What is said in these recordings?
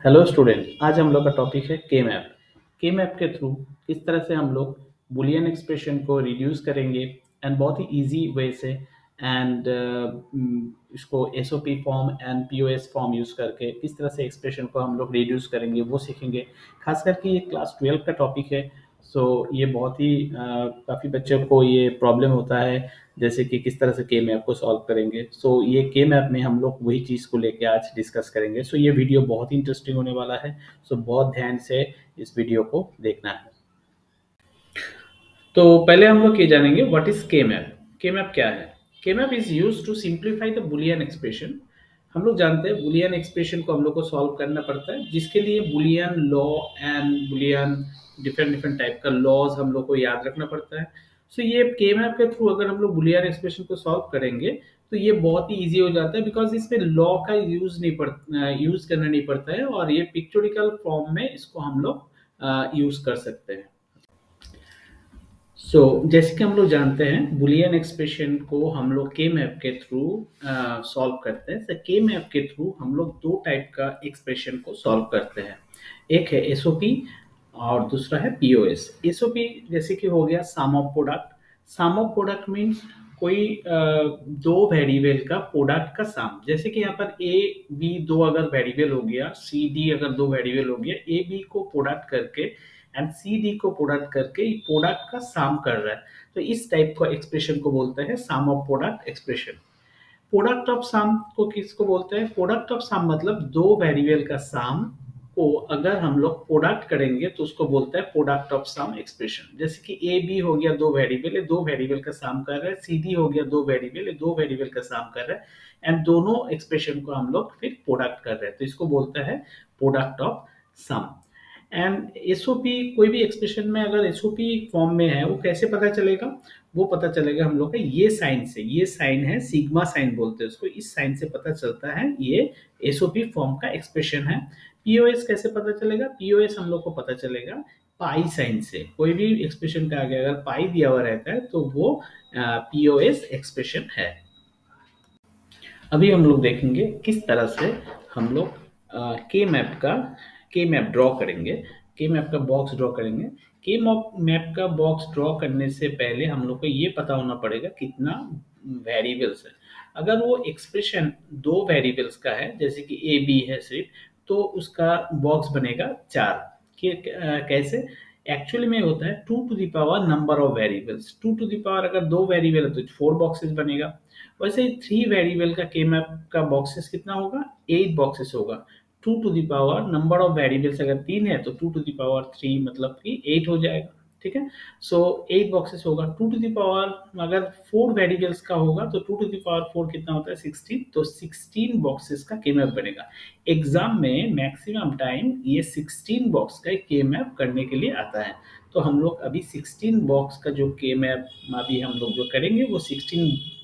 Hello student. आज हम लोग का टॉपिक है के मैप। के मैप के थ्रू किस तरह से हम लोग बुलियन एक्सप्रेशन को रिड्यूस करेंगे एंड बहुत ही इजी वे से एंड इसको SOP form and POS form use करके किस तरह से एक्सप्रेशन को हम लोग रिड्यूस करेंगे वो सीखेंगे। खास करके ये क्लास 12 का टॉपिक है। सो ये बहुत ही काफ़ी बच्चों को ये प्रॉब्लम होता है, जैसे कि किस तरह से के मैप को सॉल्व करेंगे। सो ये के मैप में हम लोग वही चीज़ को लेके आज डिस्कस करेंगे। सो ये वीडियो बहुत ही इंटरेस्टिंग होने वाला है। सो बहुत ध्यान से इस वीडियो को देखना है। तो पहले हम लोग ये जानेंगे what is K map. K map क्या है? K map is use to simplify the Boolean expression. हम लोग जानते हैं बुलियन एक्सप्रेशन को हम लोग को सॉल्व करना पड़ता है, जिसके लिए Boolean law and Boolean different different type का लॉज हम लोग को याद रखना पड़ता है। सो ये के मैप के थ्रू अगर हम लोग बुलियन एक्सप्रेशन को सॉल्व करेंगे तो ये बहुत ही इजी हो जाता है, बिकॉज इसमें लॉ का यूज करना नहीं पड़ता है और ये पिक्चोरिकल फॉर्म में इसको हम लोग यूज कर सकते हैं। जैसे कि हम लोग जानते हैं बुलियन एक्सप्रेशन को हम लोग के मैप के थ्रू सॉल्व करते हैं। के मैप के थ्रू हम लोग दो टाइप का एक्सप्रेशन को सॉल्व करते हैं। एक है एसओपी और दूसरा है पीओएस। एसओपी जैसे कि हो गया sum of product. Sum of product means कोई दो वेरिएबल का प्रोडक्ट का सम। जैसे कि यहाँ पर ए बी दो अगर वेरिएबल हो गया, सी डी अगर दो वेरिएबल हो गया, ए बी को प्रोडक्ट करके एंड सी डी को प्रोडक्ट करके प्रोडक्ट का सम कर रहा है, तो इस टाइप का एक्सप्रेशन को बोलते हैं sum of product expression. Product of sum को किसको बोलते हैं? प्रोडक्ट ऑफ सम मतलब दो वेरिएबल का सम को अगर हम लोग प्रोडक्ट करेंगे तो उसको बोलते हैं प्रोडक्ट ऑफ सम एक्सप्रेशन। जैसे कि ए बी हो गया दो वेरिएबल है, दो वेरिएबल का सम कर रहा है, सी डी हो गया दो वेरिएबल है, दो वेरिएबल का सम कर रहा है एंड दोनों एक्सप्रेशन को हम लोग फिर प्रोडक्ट कर रहे हैं, तो इसको बोलता है product of sum. And SOP कोई भी एक्सप्रेशन में अगर एसओपी फॉर्म में है वो कैसे पता चलेगा? वो पता चलेगा हम लोग का ये साइन से। ये साइन है सिग्मा साइन बोलते हैं उसको, इस साइन से पता चलता है ये एसओपी फॉर्म का एक्सप्रेशन है। पीओएस कैसे पता चलेगा? पीओएस हम लोग को पता चलेगा पाई साइन से। कोई भी एक्सप्रेशन का आगे अगर पाई दिया हुआ रहता है तो वो पीओएस एक्सप्रेशन है। अभी हम लोग देखेंगे किस तरह से हम लोग के मैप ड्रॉ करेंगे, के मैप का बॉक्स ड्रॉ करेंगे। के मैप का बॉक्स ड्रॉ करने से पहले हम लोग को ये पता होना पड़ेगा कितना वेरिएबल्स है। अगर वो एक्सप्रेशन दो वेरिएबल्स का है, जैसे कि ए बी है सिर्फ, तो उसका बॉक्स बनेगा चार। कैसे? एक्चुअली में होता है two to the power number of variables. Two to the power अगर दो वेरिएबल है तो फोर बॉक्सेस बनेगा। वैसे ही थ्री वेरिएबल का के मैप का बॉक्सेस कितना होगा? एट बॉक्सेस होगा। Two to the power number of variables अगर तीन है तो टू टू दावर थ्री मतलब कि एट हो जाएगा। ठीक है। सो एट बॉक्सेस होगा। टू टू दावर अगर फोर वेरिएबल्स का होगा तो टू टू दावर फोर कितना होता है? 16। तो 16 बॉक्सेस का के मैप बनेगा। एग्जाम में मैक्सिमम टाइम ये 16 बॉक्स का के मैप करने के लिए आता है। तो हम लोग अभी 16 बॉक्स का जो के मैप अभी हम लोग जो करेंगे वो 16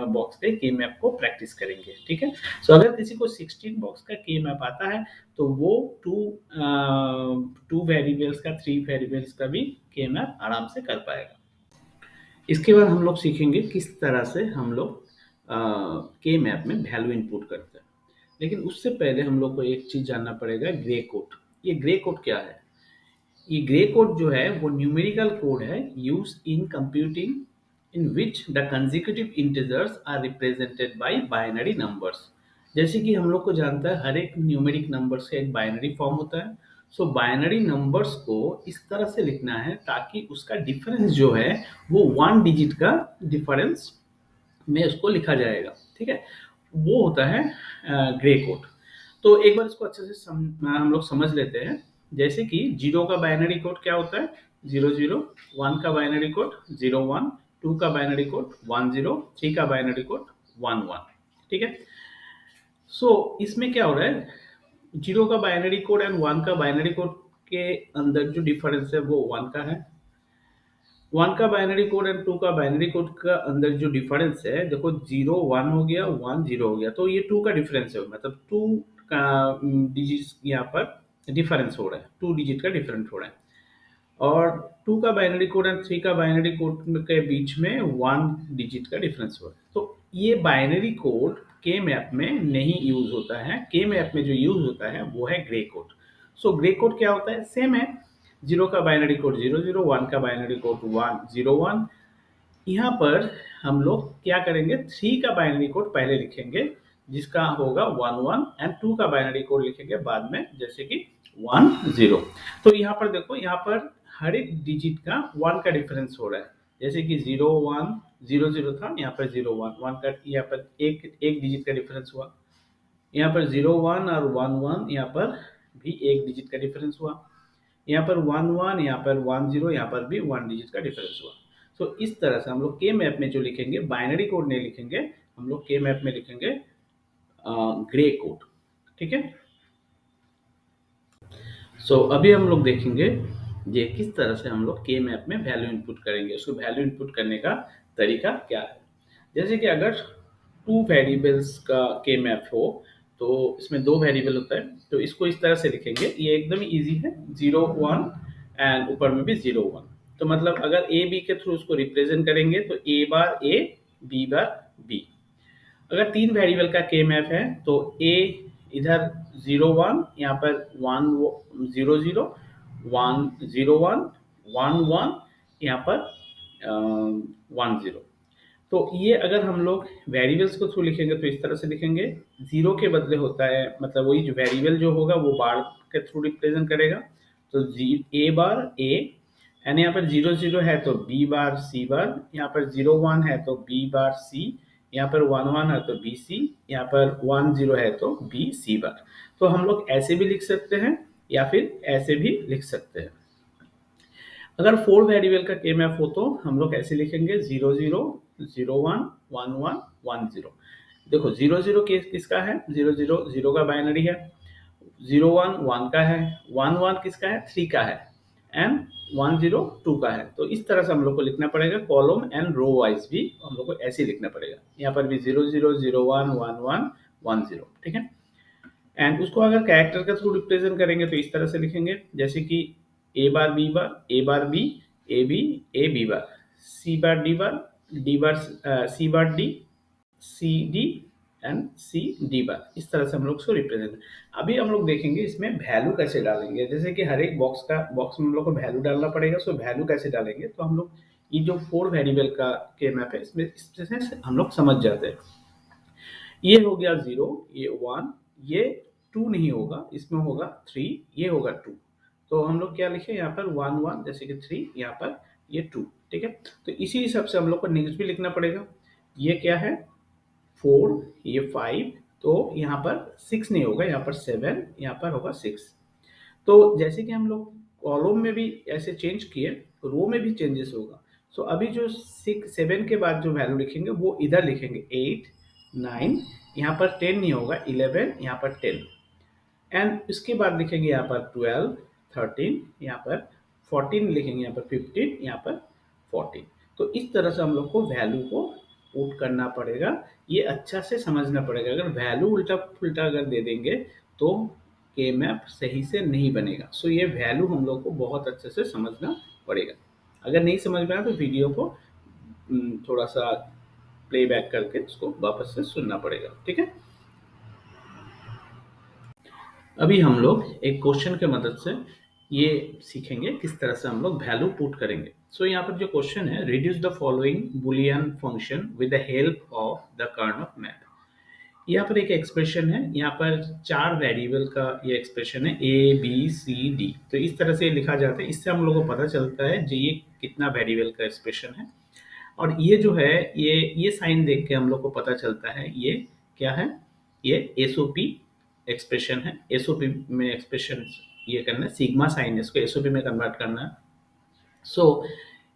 बॉक्स के के मैप को प्रैक्टिस करेंगे। ठीक है। सो अगर किसी को 16 बॉक्स का के मैप आता है तो वो टू वेरिएबल्स का, थ्री वेरिएबल्स का भी के मैप आराम से कर पाएगा। इसके बाद हम लोग सीखेंगे किस तरह से हम लोग के मैप में वैल्यू इनपुट करते हैं। लेकिन उससे पहले हम लोग को एक चीज जानना पड़ेगा, ग्रे कोड। ये ग्रे कोड क्या है? ये ग्रे कोड जो है वो न्यूमेरिकल कोड है use in computing in which the consecutive integers are represented by binary numbers. जैसे कि हम लोग को जानता है हर एक न्यूमेरिक नंबर्स का एक बाइनरी फॉर्म होता है। सो बाइनरी नंबर्स को इस तरह से लिखना है ताकि उसका डिफरेंस जो है वो वन डिजिट का डिफरेंस में उसको लिखा जाएगा। ठीक है। वो होता है ग्रे कोड। तो एक बार इसको अच्छे से हम लोग समझ लेते हैं। जैसे कि जीरो का बाइनरी कोड क्या होता है? Zero zero. वन का binary code zero one. Two का binary code one zero. Three का बाइनरी कोड वन वन। ठीक है। इसमें क्या हो रहा है? जीरो का बाइनरी कोड एंड वन का बाइनरी कोड के अंदर जो डिफरेंस है वो वन का है। वन का बाइनरी कोड एंड टू का बाइनरी कोड का अंदर जो डिफरेंस है, देखो जीरो वन हो गया, वन जीरो हो गया, तो ये टू का डिफरेंस है, मतलब टू का डिजिट यहाँ पर डिफरेंस हो रहा है, टू डिजिट का डिफरेंस हो रहा है। और टू का बाइनरी कोड एंड थ्री का बाइनरी कोड के बीच में वन डिजिट का डिफरेंस हो रहा है। तो ये बाइनरी कोड के मैप में नहीं यूज होता है। के मैप में जो यूज होता है वो है grey code. So grey code क्या होता है? सेम है, 0 का बाइनरी कोड 00, 1 का बाइनरी कोड 101। यहाँ पर हम लोग क्या करेंगे, 3 का बाइनरी कोड पहले लिखेंगे जिसका होगा 11, एंड 2 का बाइनरी कोड लिखेंगे बाद में, जैसे कि 10। तो यहाँ पर देखो, यहाँ पर हर एक डिजिट का 1 का डिफरेंस हो रहा है, जैसे कि 0100 था, यहाँ पर 01 का, यहाँ पर एक एक डिजिट का डिफरेंस हुआ। यहाँ पर 01 और 11 यहाँ पर भी एक डिजिट का डिफरेंस हुआ। यहाँ पर 11, यहाँ पर 10, यहाँ पर भी 1 डिजिट का डिफरेंस हुआ। तो इस तरह से हम लोग के मैप में जो लिखेंगे, बाइनरी कोड नहीं लिखेंगे, हम लोग के मैप में लिखेंगे ग्रे कोड। ठीक है। सो अभी हम लोग देखेंगे ये किस तरह से हम लोग के मैप में वैल्यू इनपुट करेंगे। उसको वैल्यू इनपुट करने का तरीका क्या है? जैसे कि अगर 2 वेरिएबल्स का के मैप हो तो इसमें 2 वेरिएबल होता है, तो इसको इस तरह से लिखेंगे। ये एकदम इजी है, 0 1 एंड ऊपर में भी 0 1। तो मतलब अगर ए बी के थ्रू उसको रिप्रेजेंट करेंगे तो A bar A, B bar B. अगर 3 वेरिएबल का के मैप है तो ए इधर 01, यहाँ पर 100, 101, 11, यहाँ पर 10। तो ये अगर हम लोग वेरिएबल्स को थ्रू लिखेंगे तो इस तरह से लिखेंगे, 0 के बदले होता है, मतलब वही जो वेरिएबल जो होगा वो बार के थ्रू रिप्रेजेंट करेगा। तो ए बार ए, एंड यहाँ पर 00 है तो बी बार सी बार, यहाँ पर 01 है तो बी बार सी, यहाँ पर 11 है तो बी सी, यहाँ पर 10 है तो बी सी बार। तो हम लोग ऐसे भी लिख सकते हैं या फिर ऐसे भी लिख सकते हैं। अगर 4 वेरिएबल का के मैप हो तो हम लोग ऐसे लिखेंगे, 00, 01, 11, 10। देखो 00 किसका है? 00 0 का बाइनरी है, 01 1 का है, 11 किसका है? 3 का है, एंड 10 2 का है। तो इस तरह से हम लोग को लिखना पड़ेगा, कॉलम एंड रो वाइज भी हम लोग को ऐसे ही लिखना पड़ेगा। यहाँ पर भी 00, 01, 11, 10। ठीक है। एंड उसको अगर कैरेक्टर के थ्रू रिप्रेजेंट करेंगे तो इस तरह से लिखेंगे, जैसे कि A bar B bar, A bar B, A B, A B bar, C bar D bar, D bar C bar D, C D, and C D bar. इस तरह से हम लोग उसको रिप्रेजेंट। अभी हम लोग देखेंगे इसमें वैल्यू कैसे डालेंगे। जैसे कि हर एक बॉक्स में हम लोग को वैल्यू डालना पड़ेगा। सो वैल्यू कैसे डालेंगे, तो हम लोग ये जो 4 वेरिएबल का के मैप है इसमें इस तरह से हम लोग समझ जाते हैं। ये हो गया 0, ये 1, ये 2 नहीं होगा, इसमें होगा 3, ये होगा 2। तो हम लोग क्या लिखे यहाँ पर 1 1, जैसे कि 3, यहाँ पर ये 2। ठीक है। तो इसी हिसाब से हम लोग को नेक्स्ट भी लिखना पड़ेगा। ये क्या है? 4, ये 5, तो यहाँ पर 6 नहीं होगा, यहाँ पर 7, यहाँ पर होगा 6। तो जैसे कि हम लोग कॉलम में भी ऐसे चेंज किए, रो में भी चेंजेस होगा। सो अभी जो 7 के बाद जो वैल्यू लिखेंगे वो इधर लिखेंगे, 8, 9, यहाँ पर 10 नहीं होगा, 11, यहाँ पर 10, एंड इसके बाद लिखेंगे यहाँ पर 12, 13, यहाँ पर 14 लिखेंगे, यहाँ पर 15, यहाँ पर 14। तो इस तरह से हम लोग को वैल्यू को पुट करना पड़ेगा। ये अच्छा से समझना पड़ेगा। अगर वैल्यू उल्टा पुल्टा अगर दे देंगे तो के मैप सही से नहीं बनेगा। सो ये वैल्यू हम लोग को बहुत अच्छे से समझना पड़ेगा। अगर नहीं समझ में आया तो वीडियो को थोड़ा सा प्लेबैक करके उसको वापस से सुनना पड़ेगा। ठीक है। अभी हम लोग एक क्वेश्चन के मदद से ये सीखेंगे किस तरह से हम लोग वैल्यू पुट करेंगे। सो यहाँ पर जो क्वेश्चन है, reduce the following Boolean function with the help of the Karnaugh map. यहाँ पर एक एक्सप्रेशन है, यहाँ पर 4 वेरिएबल का ये एक्सप्रेशन है, ए बी सी डी। तो इस तरह से लिखा जाता है। इससे हम लोग को पता चलता है जो ये कितना वेरिएबल का एक्सप्रेशन है। और ये जो है, ये साइन देख के हम लोग को पता चलता है ये क्या है। ये एसओपी एक्सप्रेशन है। एसओपी में एक्सप्रेशन ये करना है, सिग्मा साइन इसको एसओपी में कन्वर्ट करना है। सो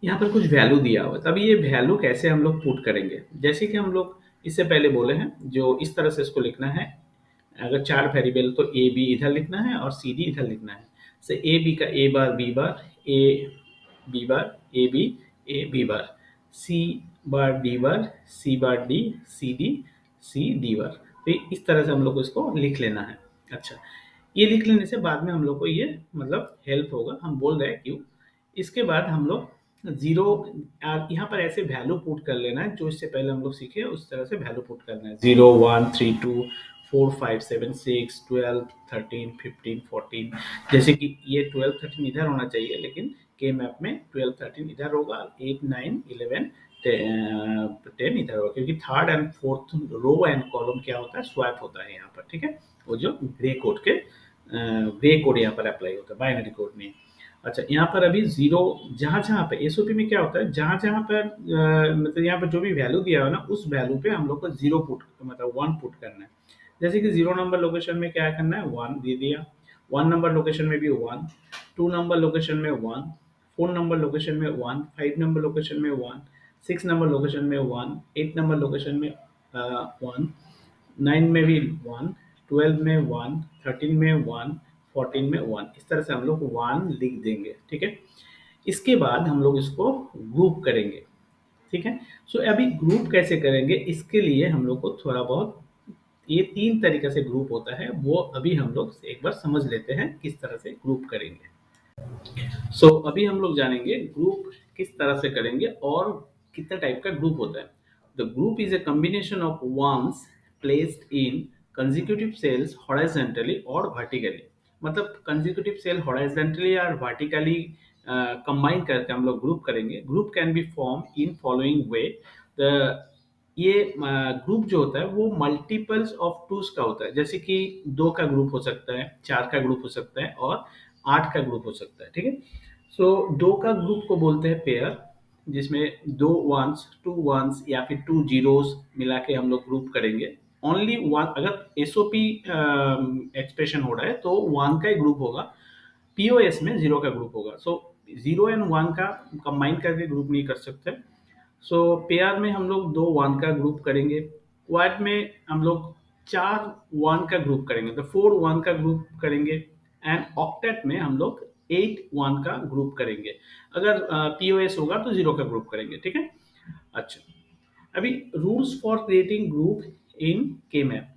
यहाँ पर कुछ वैल्यू दिया हुआ है। तब ये वैल्यू कैसे हम लोग पुट करेंगे, जैसे कि हम लोग इससे पहले बोले हैं, जो इस तरह से इसको लिखना है। अगर 4 वेरिएबल तो ए बी इधर लिखना है और सी डी इधर लिखना है। से ए बी का A bar B bar, A B bar, A B bar, C bar D bar, C bar D, C D bar. तो इस तरह से हम लोग को इसको लिख लेना है। अच्छा, ये लिख लेने से बाद में हम लोग को ये मतलब हेल्प होगा। हम बोल रहे हैं क्यों। इसके बाद हम लोग जीरो, यहाँ पर ऐसे वैल्यू पुट कर लेना है जो इससे पहले हम लोग सीखे उस तरह से वैल्यू पुट करना है। 0 1 3 2 4 5 7 6 12 13 15 14, जैसे कि ये 12 13 इधर होना चाहिए, लेकिन के मैप में 12 13 इधर होगा, 8 9 11 10 इधर होगा, क्योंकि third and fourth row and column क्या होता है, स्वैप होता है यहाँ पर। ठीक है, वो जो ग्रे कोड यहाँ पर अप्लाई होता है, बाइनरी कोड नहीं। अच्छा, यहाँ पर अभी जीरो, जहाँ जहाँ पे एसओपी में क्या होता है, जहाँ जहाँ पर मतलब यहाँ पर जो भी वैल्यू दिया हो ना, उस वैल्यू पे हम लोग को जीरो पुट मतलब वन पुट करना है। जैसे कि जीरो नंबर लोकेशन में क्या करना है, वन दे दिया, वन नंबर लोकेशन में भी वन, टू नंबर लोकेशन में वन, फोर नंबर लोकेशन में वन, फाइव नंबर लोकेशन में वन, सिक्स नंबर लोकेशन में वन, एट नंबर लोकेशन में वन, 9 में भी 1, 12 में 1, 13 में 1, 14 में 1, इस तरह से हम लोग 1 लिख देंगे। ठीक है, इसके बाद हम लोग इसको ग्रुप करेंगे। ठीक है, सो अभी ग्रुप कैसे करेंगे, इसके लिए हम लोग को थोड़ा बहुत, ये तीन तरीके से ग्रुप होता है, वो अभी हम लोग एक बार समझ लेते हैं किस तरह से ग्रुप करेंगे। अभी हम लोग जानेंगे ग्रुप किस तरह से करेंगे और कितने टाइप का ग्रुप होता है। The group is a combination of ones placed in consecutive cells horizontally or vertically। मतलब consecutive cell horizontally और vertically कंबाइन करके हम लोग ग्रुप करेंगे। Group can B form in following way. The ये ग्रुप जो होता है वो मल्टीपल्स ऑफ टूज का होता है, जैसे कि दो का ग्रुप हो सकता है, चार का ग्रुप हो सकता है और आठ का ग्रुप हो सकता है। ठीक है, दो का ग्रुप को बोलते हैं पेयर, जिसमें दो वंस, टू वंस या फिर टू जीरोस मिला के हम लोग ग्रुप करेंगे। ओनली वन, अगर एसओपी एक्सप्रेशन हो रहा है तो वन का ही ग्रुप होगा, पीओएस में जीरो का ग्रुप होगा। जीरो एंड वन का कंबाइन करके ग्रुप नहीं कर सकते। पेयर में हम लोग दो वन का ग्रुप करेंगे, क्वाड में हम लोग चार वन का ग्रुप करेंगे, तो फोर वन का ग्रुप करेंगे, एंड ऑक्टेट में हम लोग एट वन का ग्रुप करेंगे। अगर पीओएस होगा तो जीरो का ग्रुप करेंगे। ठीक है, अच्छा, अभी rules for creating group in के मैप।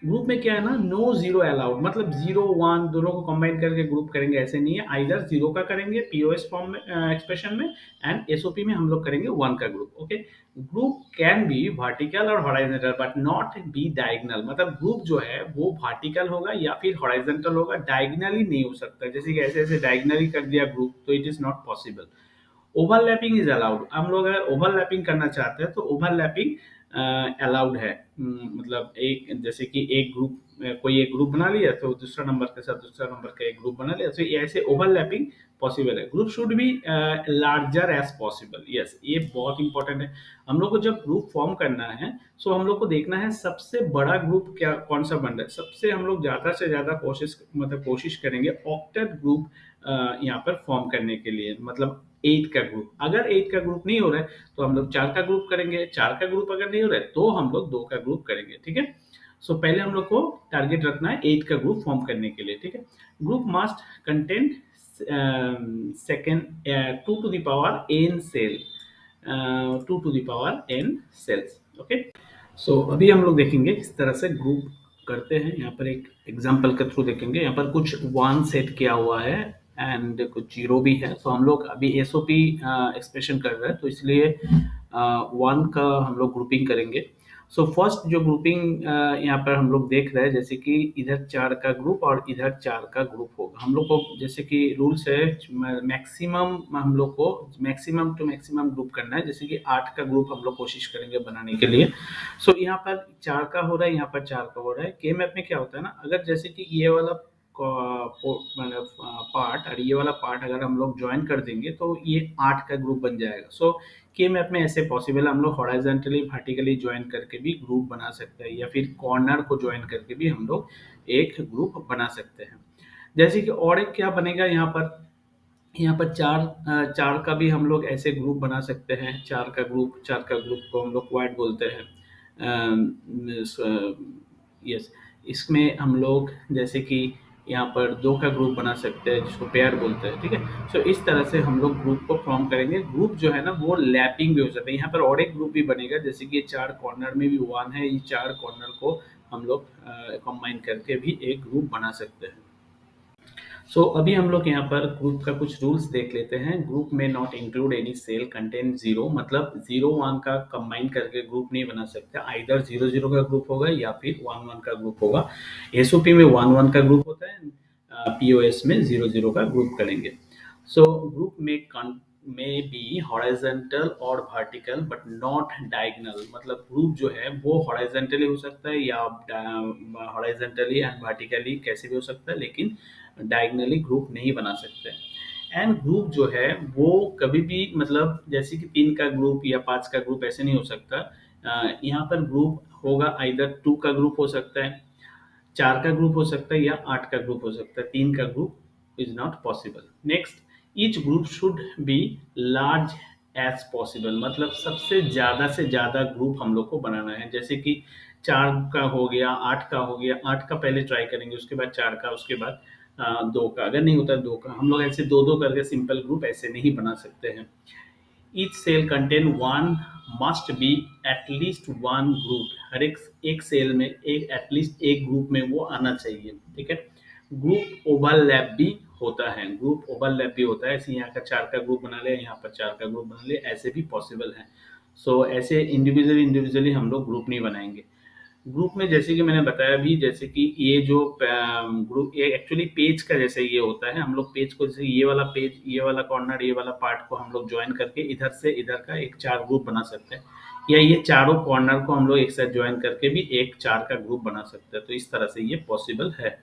ग्रुप में क्या है ना, नो जीरो अलाउड, मतलब जीरो वन दोनों को कंबाइन करके ग्रुप करेंगे ऐसे नहीं है। आइदर जीरो का करेंगे पीओएस फॉर्म में, एक्सप्रेशन में, एंड एसओपी में हम लोग करेंगे वन का group. Okay, group can be vertical और horizontal but not be diagonal, मतलब ग्रुप जो है वो वर्टिकल होगा या फिर हॉराइजॉन्टल होगा, डायगोनली नहीं हो सकता। जैसे कि ऐसे ऐसे डायगोनली कर दिया ग्रुप तो it is not possible. Overlapping is allowed, हम लोग अगर ओवरलैपिंग करना चाहते हैं तो ओवरलैपिंग अलाउड है। मतलब एक, जैसे कि एक ग्रुप, कोई एक ग्रुप बना लिया तो दूसरा नंबर के साथ दूसरा नंबर का एक ग्रुप बना लिया, तो ये ऐसे ओवरलैपिंग पॉसिबल है। Group should be larger as possible, yes, ये बहुत इंपॉर्टेंट है। हम लोग को जब ग्रुप फॉर्म करना है, हम लोग को देखना है सबसे बड़ा ग्रुप क्या कौन सा बन रहा है। सबसे हम लोग ज्यादा से ज्यादा कोशिश करेंगे ऑक्टेट ग्रुप यहाँ पर फॉर्म करने के लिए, मतलब 8 का ग्रुप। अगर 8 का ग्रुप नहीं हो रहा है तो हम लोग 4 का ग्रुप करेंगे, 4 का ग्रुप अगर नहीं हो रहा है तो हम लोग 2 का ग्रुप करेंगे। ठीक है, पहले हम लोग को टारगेट रखना है 8 का ग्रुप फॉर्म करने के लिए। ठीक है, group must contain second 2 to the power n cell, 2 to the power n cells. Okay, अभी हम लोग देखेंगे किस तरह से ग्रुप करते हैं। यहाँ पर एक एग्जांपल के थ्रू देखेंगे। यहाँ पर कुछ वन सेट किया हुआ है एंड कुछ जीरो भी है। हम लोग अभी एसओपी एक्सप्रेशन कर रहे हैं, तो इसलिए वन का हम लोग ग्रुपिंग करेंगे। फर्स्ट जो ग्रुपिंग यहाँ पर हम लोग देख रहे हैं, जैसे कि इधर चार का ग्रुप और इधर चार का ग्रुप होगा। हम लोग को जैसे कि रूल्स है, मैक्सिमम हम लोग को मैक्सिमम टू मैक्सिमम ग्रुप करना है। जैसे कि 8 का ग्रुप हम लोग कोशिश करेंगे बनाने के लिए। यहाँ पर 4 का हो रहा है, यहाँ पर 4 का हो रहा है। के मैप में क्या होता है ना, अगर जैसे कि ये वाला मतलब पार्ट और ये वाला पार्ट अगर हम लोग ज्वाइन कर देंगे तो ये 8 का ग्रुप बन जाएगा। के मैप में ऐसे पॉसिबल है, हम लोग हॉराइजॉन्टली वर्टिकली ज्वाइन करके भी ग्रुप बना सकते हैं, या फिर कॉर्नर को ज्वाइन करके भी हम लोग एक ग्रुप बना सकते हैं। जैसे कि और एक क्या बनेगा, यहाँ पर चार का भी हम लोग ऐसे ग्रुप बना सकते हैं। चार का ग्रुप को हम लोग क्वाड बोलते हैं। यस, इसमें हम लोग जैसे कि यहाँ पर दो का ग्रुप बना सकते हैं, जिसको पेयर बोलते हैं। ठीक है, इस तरह से हम लोग ग्रुप को फॉर्म करेंगे। ग्रुप जो है ना वो लैपिंग भी हो सकता है। यहाँ पर और एक ग्रुप भी बनेगा, जैसे कि ये चार कॉर्नर में भी वन है, ये चार कॉर्नर को हम लोग कंबाइन करके भी एक ग्रुप बना सकते हैं। अभी हम लोग यहाँ पर ग्रुप का कुछ रूल्स देख लेते हैं। ग्रुप में not include any cell contain zero, मतलब 0 1 का कंबाइन करके ग्रुप नहीं बना सकते। आइदर 0 0 का ग्रुप होगा या फिर 1 1 का ग्रुप होगा। एसओपी में 1 1 का ग्रुप होता है, पीओएस में 0 0 का ग्रुप करेंगे। ग्रुप में बी हॉरिजॉन्टल और वर्टिकल बट नॉट डायगोनल, मतलब ग्रुप जो है वो हॉरिजॉन्टली हो सकता है या हॉरिजॉन्टली एंड वर्टिकली कैसे भी हो सकता है, लेकिन डायगोनली ग्रुप नहीं बना सकते। एंड ग्रुप जो है वो कभी भी, मतलब जैसे कि 3 का ग्रुप या 5 का ग्रुप ऐसे नहीं हो सकता। यहाँ पर ग्रुप होगा, आइदर 2 का ग्रुप हो सकता है, 4 का ग्रुप हो सकता है या 8 का ग्रुप हो सकता है। 3 का group is not possible. Next, each group should be large as possible, मतलब सबसे ज़्यादा ग्रुप हम लोग को बनाना है। जैसे कि 4 का हो गया, 8 का हो गया, 8 का पहले ट्राई करेंगे, उसके बाद 4 का, उसके बाद 2 का, अगर नहीं होता 2 का। हम लोग ऐसे 2 2 करके सिंपल ग्रुप ऐसे नहीं बना सकते हैं। Each cell contain one must be at least one group, हर एक सेल में एक एटलीस्ट एक ग्रुप में वो आना चाहिए। ठीक है। ग्रुप ओवरलैप भी होता है, ग्रुप ओवरलैप भी होता है। ऐसे यहाँ का 4 का ग्रुप बना लिया, यहाँ पर 4 का ग्रुप बना लिया, ऐसे भी पॉसिबल है। ऐसे इंडिविजुअली हम लोग ग्रुप नहीं बनाएंगे। ग्रुप में जैसे कि मैंने बताया भी, जैसे कि ये जो ग्रुप, ये एक्चुअली पेज का जैसे ये होता है। हम लोग पेज को, जैसे ये वाला पेज, ये वाला कॉर्नर, ये वाला पार्ट को हम लोग ज्वाइन करके इधर से इधर का एक 4 ग्रुप बना सकते हैं, या ये चारों कॉर्नर को हम लोग एक साथ ज्वाइन करके भी एक 4 का ग्रुप बना सकते हैं। तो इस तरह से ये पॉसिबल है।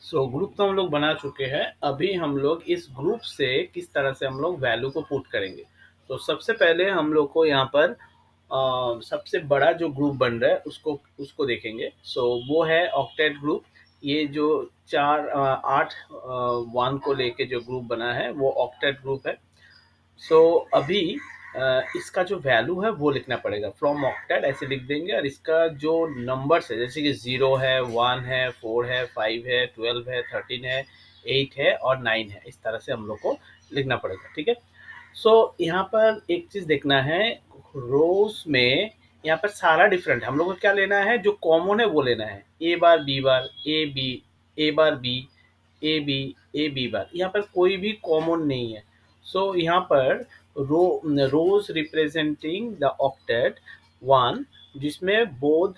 ग्रुप तो हम लोग बना चुके हैं। अभी हम लोग इस ग्रुप से किस तरह से हम लोग वैल्यू को पुट करेंगे। तो सबसे पहले हम लोग को यहाँ पर सबसे बड़ा जो ग्रुप बन रहा है उसको उसको देखेंगे। वो है ऑक्टेट ग्रुप। ये जो 8 1 को लेके जो ग्रुप बना है वो ऑक्टेट ग्रुप है। अभी इसका जो वैल्यू है वो लिखना पड़ेगा, फ्रॉम ऑक्टेट ऐसे लिख देंगे। और इसका जो नंबर्स है, जैसे कि 0 है, 1 है, 4 है, 5 है, 12 है, 13 है, 8 है और 9 है, इस तरह से हम लोग को लिखना पड़ेगा। ठीक है। यहाँ पर एक चीज देखना है, रोज में यहाँ पर सारा डिफरेंट है। हम लोग को क्या लेना है, जो कॉमन है वो लेना है। A bar B bar, A B, A bar B, A B, A B bar, यहाँ पर कोई भी कॉमन नहीं है। यहाँ पर रोज रिप्रेजेंटिंग द ऑक्टेट 1, जिसमें both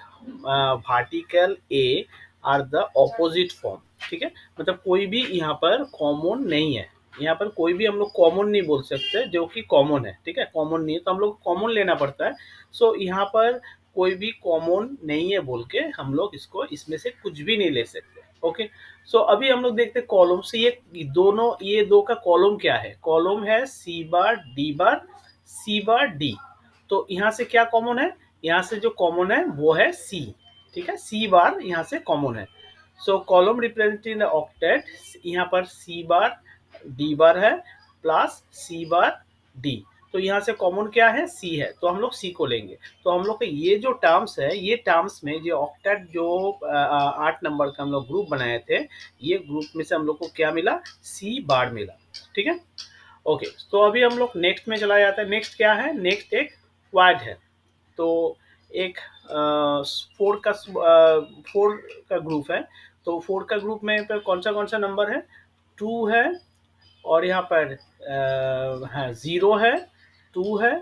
vertical A R the opposite form. ठीक है, मतलब कोई भी यहाँ पर कॉमन नहीं है। यहाँ पर कोई भी हम लोग कॉमन नहीं बोल सकते जो कि कॉमन है। ठीक है, कॉमन नहीं है तो हम लोग कॉमन लेना पड़ता है। यहाँ पर कोई भी कॉमन नहीं है बोल के हम लोग इसको, इसमें से कुछ भी नहीं ले सकते। ओके। अभी हम लोग देखते हैं कॉलम से। ये दोनों, ये दो का कॉलम क्या है, कॉलम है C bar D bar, C bar D. तो यहाँ से क्या कॉमन है, यहाँ से जो कॉमन है वो है सी। ठीक है, सी बार यहाँ से कॉमन है। कॉलम रिप्रेजेंटिंग द ऑक्टेट, यहाँ पर सी बार डी बार है प्लस सी बार डी। तो यहाँ से कॉमन क्या है, सी है, तो हम लोग सी को लेंगे। तो हम लोग के ये जो टर्म्स है, ये टर्म्स में जो ऑक्टेट जो 8 नंबर का हम लोग ग्रुप बनाए थे, ये ग्रुप में से हम लोग को क्या मिला, सी बार मिला। ठीक है। ओके। तो अभी हम लोग नेक्स्ट में चला जाता है। नेक्स्ट क्या है, नेक्स्ट एक क्वाड है। तो एक 4 का ग्रुप है। तो 4 का ग्रुप में पर कौन सा नंबर है, 2 है, और यहाँ पर हाँ 0 है, 2 है,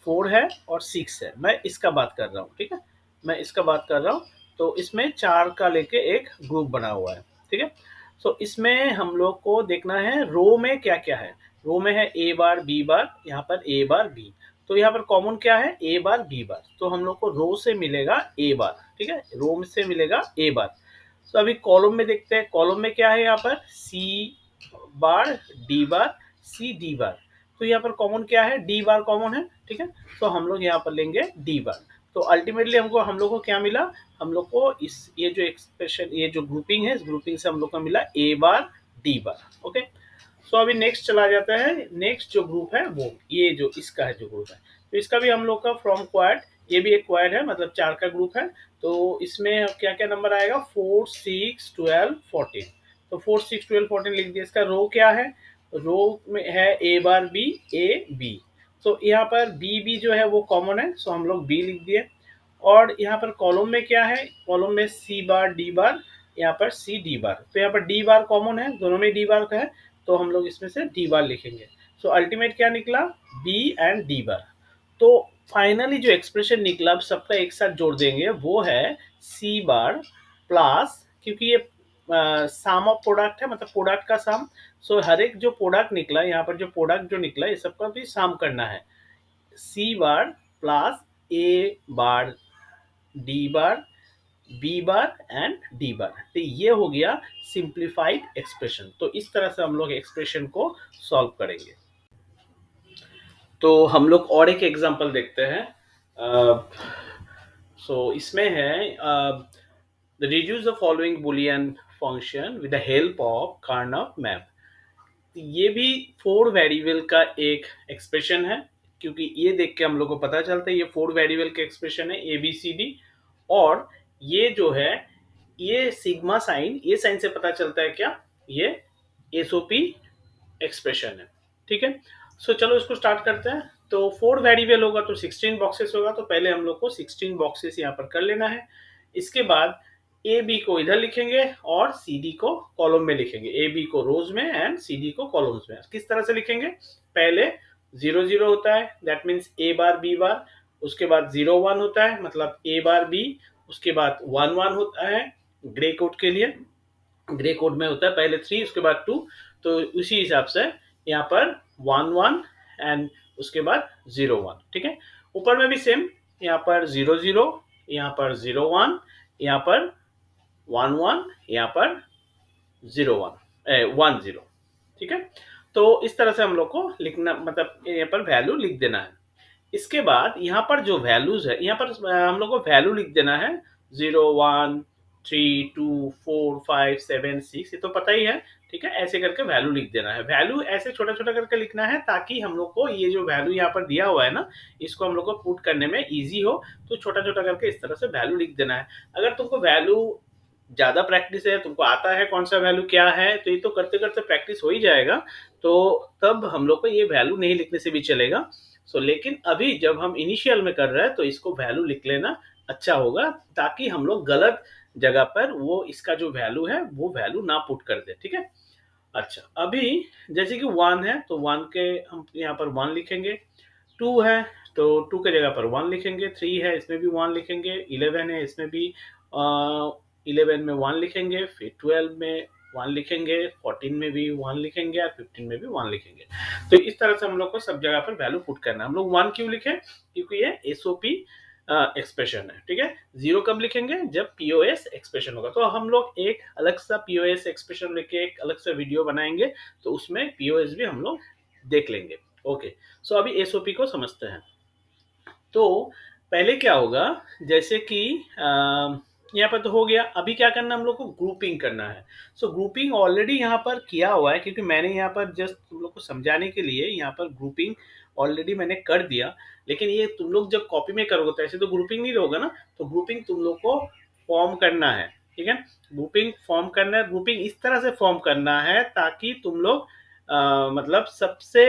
4 है और 6 है। मैं इसका बात कर रहा हूँ। ठीक है, मैं इसका बात कर रहा हूँ। तो इसमें 4 का लेके एक ग्रुप बना हुआ है। ठीक है। इसमें हम लोग को देखना है रो में क्या क्या है। रो में है ए बार बी बार, यहाँ पर ए बार बी। तो यहाँ पर कॉमन क्या है, ए बार बी बार। तो हम लोग को रो से मिलेगा ए बार। ठीक है, रो से मिलेगा ए बार। अभी कॉलम में देखते हैं, कॉलम में क्या है, यहाँ पर सी बार डी बार, सी डी बार। तो यहाँ पर कॉमन क्या है, डी बार कॉमन है। ठीक है, तो हम लोग यहाँ पर लेंगे डी बार। तो अल्टीमेटली हम लोग को क्या मिला, हम लोग को इस ये जो एक्सप्रेशन, ये जो ग्रुपिंग है, इस ग्रुपिंग से हम लोग को मिला ए बार डी बार। ओके। अभी नेक्स्ट चला जाता है। नेक्स्ट जो ग्रुप है वो ये जो इसका है, जो ग्रुप है, तो इसका भी हम लोग का फ्रॉम क्वाड, ये भी एक क्वाड है, मतलब 4 का ग्रुप है। तो इसमें क्या क्या नंबर आएगा, 4 6 12 14। तो 4 6 12 14 लिख दिया। इसका रो क्या है, रो में है A bar B, A B. तो यहाँ पर बी बी जो है वो कॉमन है, हम लोग बी लिख दिए। और यहाँ पर कॉलम में क्या है, कॉलम में सी बार डी बार यहाँ पर सी डी बार, तो यहाँ पर डी बार कॉमन है, दोनों में डी बार का है, तो हम लोग इसमें से डी बार लिखेंगे। सो अल्टीमेट क्या निकला, बी एंड डी बार। तो फाइनली जो एक्सप्रेशन निकला, अब सबका एक साथ जोड़ देंगे, वो है सी बार प्लस, क्योंकि ये सम ऑफ प्रोडक्ट है, मतलब प्रोडक्ट का सम। सो हर एक जो प्रोडक्ट निकला, यहाँ पर जो प्रोडक्ट जो निकला, ये सबका भी सम करना है। C bar plus A bar D bar B bar and D bar, तो ये हो गया सिंप्लीफाइड एक्सप्रेशन। तो इस तरह से हम लोग एक्सप्रेशन को सॉल्व करेंगे। तो हम लोग और एक एग्जांपल देखते हैं। इसमें है reduce the following boolean function with the help of Karnaugh map। ये भी 4 वेरिएबल का एक एक्सप्रेशन है, क्योंकि ये देख के हम लोग को पता चलता है ये 4 वेरिएबल का एक्सप्रेशन है, ए बी सी डी। और ये जो है, ये सिग्मा साइन, ये साइन से पता चलता है क्या, ये एसओपी एक्सप्रेशन है। ठीक है, चलो इसको स्टार्ट करते हैं। तो 4 वेरिएबल होगा तो 16 बॉक्सेस होगा, तो पहले हम लोग को 16 बॉक्सेस यहाँ पर कर लेना है। इसके बाद ए बी को इधर लिखेंगे और सी डी को कॉलम में लिखेंगे, ए बी को रोज में एंड सी डी को कॉलम्स में। किस तरह से लिखेंगे, पहले 0 0 होता है, that means A bar B bar. उसके बाद 0 1 होता है, मतलब ए बार बी। उसके बाद 1 1 होता है ग्रे कोड के लिए, ग्रे कोड में होता है पहले 3, उसके बाद 2। तो उसी हिसाब से यहाँ पर 1 1 एंड उसके बाद 0 1। ठीक है, ऊपर में भी सेम, यहाँ पर 0 0, यहाँ पर 0 1, यहाँ पर 1 1, यहाँ पर 0 1 0। ठीक है, तो इस तरह से हम लोग को लिखना, मतलब यहाँ पर वैल्यू लिख देना है। इसके बाद यहाँ पर जो वैल्यूज है, यहाँ पर हम लोग को वैल्यू लिख देना है 0 1 3 2 4 5 7 6, ये तो पता ही है। ठीक है, ऐसे करके वैल्यू लिख देना है। वैल्यू ऐसे छोटा छोटा करके लिखना है, ताकि हम लोग को ये जो वैल्यू यहाँ पर दिया हुआ है ना, इसको हम लोग को पुट करने में इजी हो। तो छोटा छोटा करके इस तरह से वैल्यू लिख देना है। अगर तुमको वैल्यू ज्यादा प्रैक्टिस है, तुमको आता है कौन सा वैल्यू क्या है, तो ये तो करते करते प्रैक्टिस हो ही जाएगा, तो तब हम लोग को ये वैल्यू नहीं लिखने से भी चलेगा। लेकिन अभी जब हम इनिशियल में कर रहे हैं, तो इसको वैल्यू लिख लेना अच्छा होगा, ताकि हम लोग गलत जगह पर वो इसका जो वैल्यू है वो वैल्यू ना पुट कर दे। ठीक है, अच्छा, अभी जैसे कि 1 है तो 1 के हम यहाँ पर 1 लिखेंगे। 2 है तो 2 के जगह पर 1 लिखेंगे। 3 है, इसमें भी 1 लिखेंगे। 11 है, इसमें भी 11 में 1 लिखेंगे। फिर 12 में 1 लिखेंगे। 14 में भी 1 लिखेंगे और 15 में भी 1 लिखेंगे। तो इस तरह से हम लोग को सब जगह पर वैल्यू पुट करना है। हम लोग 1 क्यों लिखे, क्योंकि ये एसओपी एक्सप्रेशन है। ठीक है, 0 कब लिखेंगे, जब पीओएस एक्सप्रेशन होगा। तो हम लोग एक अलग सा पीओएस एक्सप्रेशन लेके एक अलग सा वीडियो बनाएंगे, तो उसमें पीओएस भी हम लोग देख लेंगे। ओके, अभी एसओपी को समझते हैं। तो पहले क्या होगा, जैसे कि यहाँ पर तो हो गया। अभी क्या करना, हम लोग को ग्रुपिंग करना है। ग्रुपिंग ऑलरेडी यहाँ पर किया हुआ है, क्योंकि मैंने यहाँ पर जस्ट तुम लोग को समझाने के लिए यहाँ पर ग्रुपिंग ऑलरेडी मैंने कर दिया। लेकिन ये तुम लोग जब कॉपी में करोगे तो ऐसे तो ग्रुपिंग नहीं होगा ना, तो ग्रुपिंग तुम लोग को फॉर्म करना है। ठीक है, ग्रुपिंग फॉर्म करना है। ग्रुपिंग इस तरह से फॉर्म करना है ताकि तुम लोग मतलब सबसे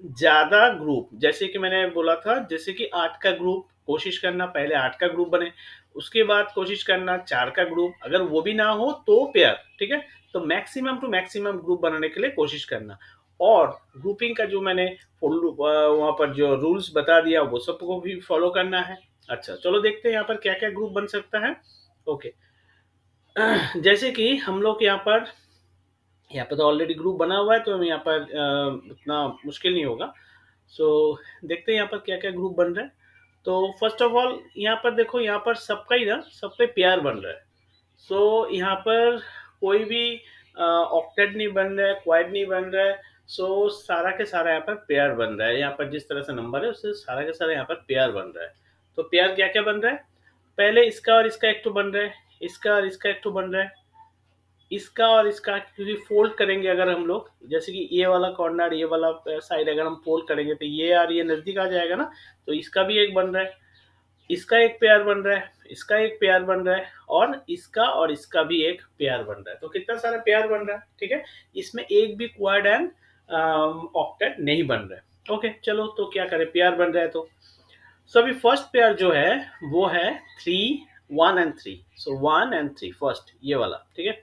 ज्यादा ग्रुप, जैसे कि मैंने बोला था, जैसे कि 8 का ग्रुप कोशिश करना, पहले 8 का ग्रुप बने, उसके बाद कोशिश करना 4 का ग्रुप, अगर वो भी ना हो तो पेयर। ठीक है, तो मैक्सिमम टू मैक्सिमम ग्रुप बनाने के लिए कोशिश करना। और ग्रुपिंग का जो मैंने वहां पर जो रूल्स बता दिया, वो सबको भी फॉलो करना है। अच्छा, चलो देखते हैं यहाँ पर क्या क्या ग्रुप बन सकता है। ओके, जैसे कि हम लोग यहाँ पर तो ऑलरेडी ग्रुप बना हुआ है, तो हम यहाँ पर उतना मुश्किल नहीं होगा। देखते हैं यहाँ पर क्या क्या ग्रुप बन रहा है। तो फर्स्ट ऑफ ऑल यहाँ पर देखो, यहाँ पर सबका ही ना, सब पे प्यार बन रहा है। यहाँ पर कोई भी ऑक्टेट नहीं बन रहा है, क्वाड नहीं बन रहा है। सारा के सारा यहाँ पर पेयर बन रहा है। यहाँ पर जिस तरह से नंबर है, उससे सारा के सारा यहाँ पर पेयर बन रहा है। तो पेयर क्या क्या बन रहा है, पहले इसका और इसका एक तो बन रहा है, इसका और इसका एक तो बन रहा है, इसका और इसका, क्योंकि फोल्ड करेंगे अगर हम लोग, जैसे कि ये वाला कॉर्नर, ये वाला साइड अगर हम फोल्ड करेंगे तो ये और ये नजदीक आ जाएगा ना, तो इसका भी एक बन रहा है, इसका एक पेयर बन रहा है, इसका एक पेयर बन रहा है, और इसका भी एक पेयर बन रहा है। तो कितना सारा पेयर बन रहा है। ठीक है, इसमें एक भी क्वाड एंड ऑक्टेट नहीं बन रहा है। ओके, चलो तो क्या करें, पेयर बन रहा है तो अभी फर्स्ट पेयर जो है वो है 3 1 and 3, सो 1 and 3 फर्स्ट ये वाला, ठीक है।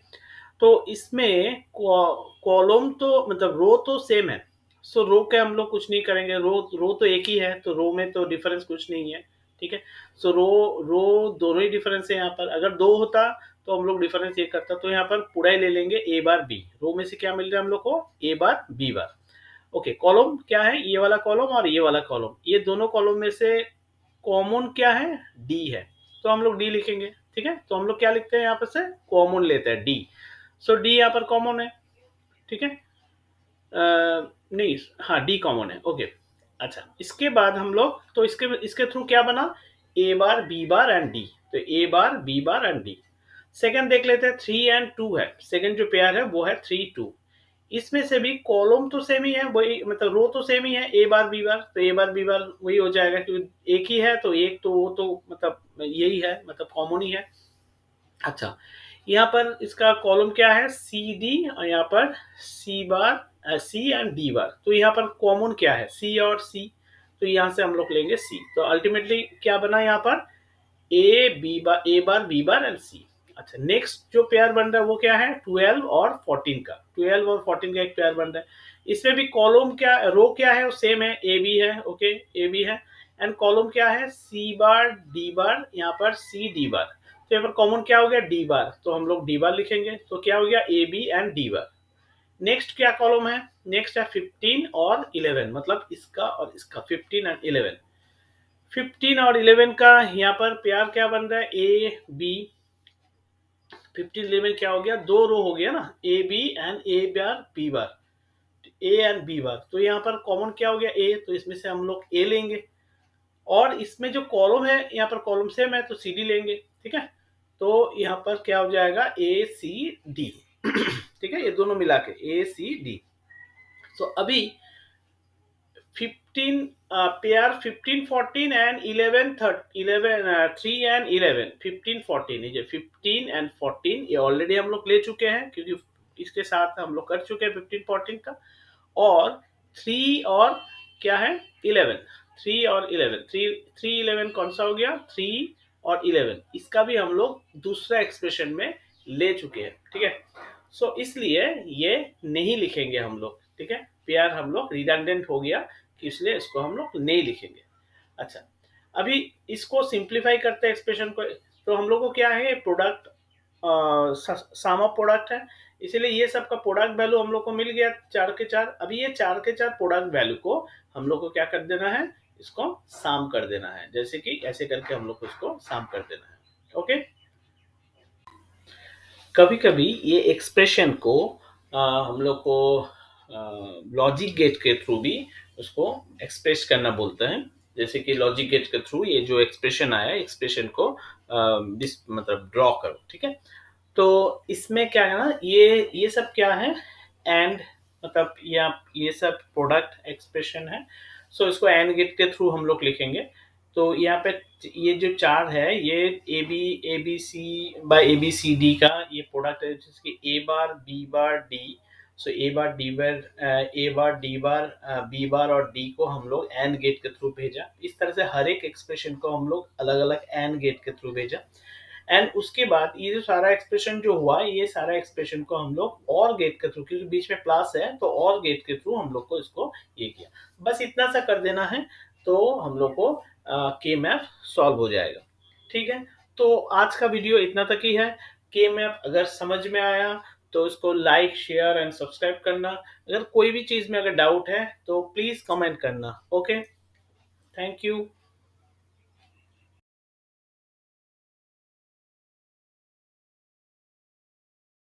तो इसमें कॉलम तो मतलब रो तो सेम है, सो रो के हम लोग कुछ नहीं करेंगे, रो तो एक ही है, तो रो में तो डिफरेंस कुछ नहीं है, ठीक है। सो रो रो दोनों ही डिफरेंस है यहाँ पर, अगर दो होता तो हम लोग डिफरेंस ये करता, तो यहाँ पर पूरा ही ले लेंगे ए बार बी, रो में से क्या मिल रहा है हम लोग को, ए बार बी बार। ओके, कॉलम क्या है, ये वाला कॉलम और ये वाला कॉलम, ये दोनों कॉलम में से कॉमन क्या है, डी है, तो हम लोग डी लिखेंगे, ठीक है। तो हम लोग क्या लिखते हैं यहाँ पर से, कॉमन लेते हैं डी, सो डी यहाँ पर कॉमन है, ठीक है। नहीं, हाँ डी कॉमन है, ओके। अच्छा, इसके बाद हम लोग तो इसके इसके थ्रू क्या बना, A bar B bar and D, तो A bar B bar and D. Second देख लेते हैं, 3 and 2 है, सेकंड जो पेयर है वो है 3 2। इसमें से भी कॉलम तो सेम ही है, वही मतलब रो तो सेम ही है, ए बार बी बार, तो ए बार बी बार वही हो जाएगा, क्योंकि एक ही है तो एक तो वो तो मतलब यही है, मतलब कॉमन ही है। अच्छा, यहाँ पर इसका कॉलम क्या है, सी डी, और यहाँ पर सी बार सी एंड डी बार, तो यहाँ पर कॉमन क्या है, सी और सी, तो यहाँ से हम लोग लेंगे सी, तो अल्टीमेटली क्या बना यहाँ पर, ए बार बी बार एंड सी। अच्छा, नेक्स्ट जो पेयर बन रहा है वो क्या है, 12 और 14 का, 12 और 14 का एक पेयर बन रहा है। इसमें भी कॉलम क्या, रो क्या है वो सेम है, ए बी है, ओके ए बी है, एंड कॉलम क्या है, सी बार डी बार, यहाँ पर सी डी बार, तो यहाँ पर कॉमन क्या हो गया, डी बार, तो हम लोग डी बार लिखेंगे, तो क्या हो गया, A B and D bar. Next क्या कॉलम है, नेक्स्ट है 15 और 11, मतलब इसका और इसका 15 and 11, 15 और 11 का यहाँ पर प्यार क्या बन रहा है, ए बी, 15 11 क्या हो गया, दो रो हो गया ना, A B and A bar B bar, A and B bar, तो यहाँ पर कॉमन क्या हो गया, ए, तो इसमें से हम लोग ए लेंगे, और इसमें जो कॉलम है यहाँ पर कॉलम सेम है तो सी डी लेंगे, ठीक है। तो यहाँ पर क्या हो जाएगा, ए सी डी, ठीक है, ये दोनों मिला के ए सी डी। तो अभी 15 पेयर 15 14 एंड 11 15 14, ये 15 and 14 ये ऑलरेडी हम लोग ले चुके हैं, क्योंकि इसके साथ हम लोग कर चुके हैं 15 14 का। और 3 और क्या है, 11, 3 और 11, 3 3 11 कौन सा हो गया, 3 और 11, इसका भी हम लोग दूसरा एक्सप्रेशन में ले चुके हैं, ठीक है। सो इसलिए ये नहीं लिखेंगे हम लोग, ठीक है, पेयर हम लोग रिडंडेंट हो गया, इसलिए इसको हम लोग नहीं लिखेंगे। अच्छा, अभी इसको सिंप्लीफाई करते हैं एक्सप्रेशन को, तो हम लोग को क्या है, प्रोडक्ट सम ऑफ प्रोडक्ट है, इसीलिए ये सब का प्रोडक्ट वैल्यू हम लोग को मिल गया 4 के 4। अभी ये 4 के 4 प्रोडक्ट वैल्यू को हम लोग को क्या कर देना है, इसको साम कर देना है, जैसे कि ऐसे करके हम लोग को इसको साम कर देना है, ओके। कभी कभी ये एक्सप्रेशन को हम लोग को लॉजिक गेट के थ्रू भी उसको एक्सप्रेस करना बोलते हैं, जैसे कि लॉजिक गेट के थ्रू ये जो एक्सप्रेशन आया, एक्सप्रेशन को मतलब ड्रॉ करो, ठीक है। तो इसमें क्या है ना, ये सब क्या है, एंड मतलब ये सब प्रोडक्ट एक्सप्रेशन है, सो इसको एंड गेट के थ्रू हम लोग लिखेंगे। तो यहाँ पे ये जो 4 है, ये A B C by A B C D का ये प्रोडक्ट है, जिसकी A bar B bar D, so A bar D bar A bar D bar B bar और डी को हम लोग एंड गेट के थ्रू भेजा। इस तरह से हर एक एक्सप्रेशन को हम लोग अलग अलग एंड गेट के थ्रू भेजा, एंड उसके बाद ये जो सारा एक्सप्रेशन जो हुआ, ये सारा एक्सप्रेशन को हम लोग और गेट के थ्रू, क्योंकि बीच में प्लस है तो और गेट के थ्रू हम लोग को इसको ये किया, बस इतना सा कर देना है, तो हम लोग को के मैप सॉल्व हो जाएगा, ठीक है। तो आज का वीडियो इतना तक ही है। के मैप अगर समझ में आया तो इसको लाइक शेयर एंड सब्सक्राइब करना, अगर कोई भी चीज़ में अगर डाउट है तो प्लीज़ कमेंट करना, ओके, थैंक यू।